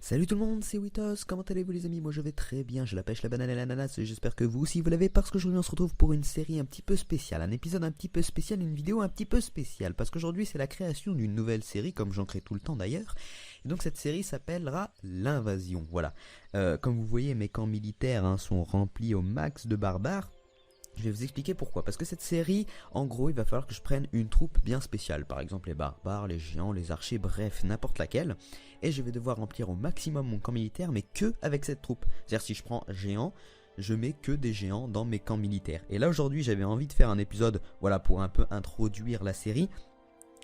Salut tout le monde, c'est Witos, comment allez-vous les amis? Moi je vais très bien, j'ai la pêche, la banane et l'ananas et j'espère que vous aussi vous l'avez parce qu'aujourd'hui on se retrouve pour une série un petit peu spéciale, un épisode un petit peu spécial, une vidéo un petit peu spéciale parce qu'aujourd'hui c'est la création d'une nouvelle série comme j'en crée tout le temps d'ailleurs et donc cette série s'appellera l'Invasion, voilà. Comme vous voyez mes camps militaires sont remplis au max de barbares. Je vais vous expliquer pourquoi. Parce que cette série, en gros, il va falloir que je prenne une troupe bien spéciale. Par exemple, les barbares, les géants, les archers, bref, n'importe laquelle. Et je vais devoir remplir au maximum mon camp militaire, mais que avec cette troupe. C'est-à-dire, si je prends géant, je mets que des géants dans mes camps militaires. Et là, aujourd'hui, j'avais envie de faire un épisode, voilà, pour un peu introduire la série.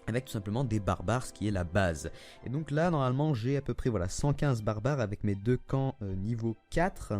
Avec tout simplement des barbares, ce qui est la base. Et donc là, normalement, j'ai à peu près, voilà, 115 barbares avec mes deux camps niveau 4.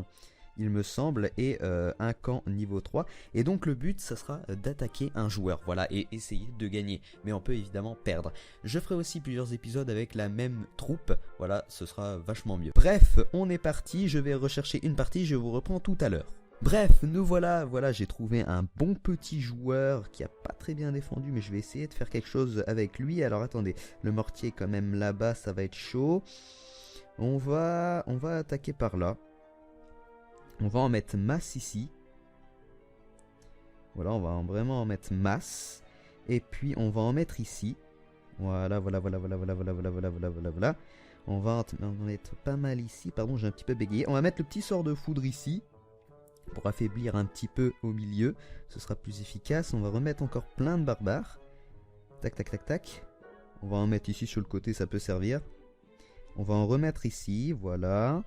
Il me semble, et un camp niveau 3. Et donc le but, ça sera d'attaquer un joueur, voilà, et essayer de gagner. Mais on peut évidemment perdre. Je ferai aussi plusieurs épisodes avec la même troupe, voilà, ce sera vachement mieux. Bref, on est parti, je vais rechercher une partie, je vous reprends tout à l'heure. Bref, nous voilà, j'ai trouvé un bon petit joueur qui a pas très bien défendu, mais je vais essayer de faire quelque chose avec lui. Alors attendez, le mortier quand même là-bas, ça va être chaud. On va attaquer par là. On va en mettre masse ici. Voilà, on va vraiment en mettre masse. Et puis on va en mettre ici. Voilà. On va en mettre pas mal ici. Pardon, j'ai un petit peu bégayé. On va mettre le petit sort de foudre ici. Pour affaiblir un petit peu au milieu. Ce sera plus efficace. On va remettre encore plein de barbares. Tac. On va en mettre ici sur le côté, ça peut servir. On va en remettre ici, voilà.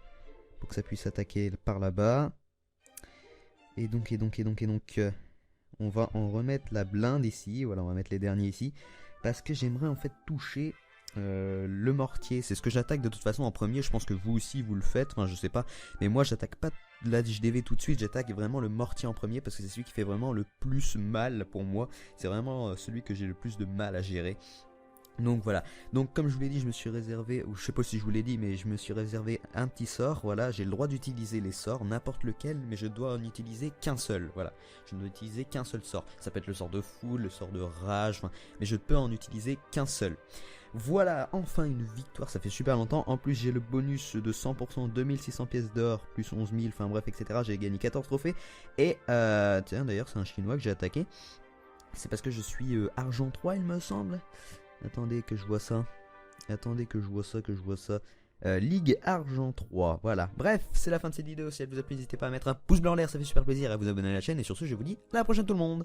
Pour que ça puisse attaquer par là-bas. Et donc, on va en remettre la blinde ici. Voilà, on va mettre les derniers ici. Parce que j'aimerais en fait toucher le mortier. C'est ce que j'attaque de toute façon en premier. Je pense que vous aussi vous le faites. Enfin, je sais pas. Mais moi, j'attaque pas la HDV tout de suite. J'attaque vraiment le mortier en premier. Parce que c'est celui qui fait vraiment le plus mal pour moi. C'est vraiment celui que j'ai le plus de mal à gérer. Donc voilà, donc comme je vous l'ai dit, je me suis réservé, ou je sais pas si je vous l'ai dit, mais je me suis réservé un petit sort, voilà, j'ai le droit d'utiliser les sorts, n'importe lequel, mais je dois en utiliser qu'un seul, voilà, je ne dois utiliser qu'un seul sort, ça peut être le sort de foule, le sort de rage, mais je ne peux en utiliser qu'un seul. Voilà, enfin une victoire, ça fait super longtemps, en plus j'ai le bonus de 100%, 2600 pièces d'or, plus 11 000, enfin bref, etc., j'ai gagné 14 trophées, et tiens d'ailleurs c'est un chinois que j'ai attaqué, c'est parce que je suis argent 3 il me semble. Attendez que je vois ça. Ligue Argent 3. Voilà. Bref, c'est la fin de cette vidéo. Si elle vous a plu, n'hésitez pas à mettre un pouce bleu en l'air, ça fait super plaisir. À vous abonner à la chaîne. Et sur ce, je vous dis à la prochaine tout le monde.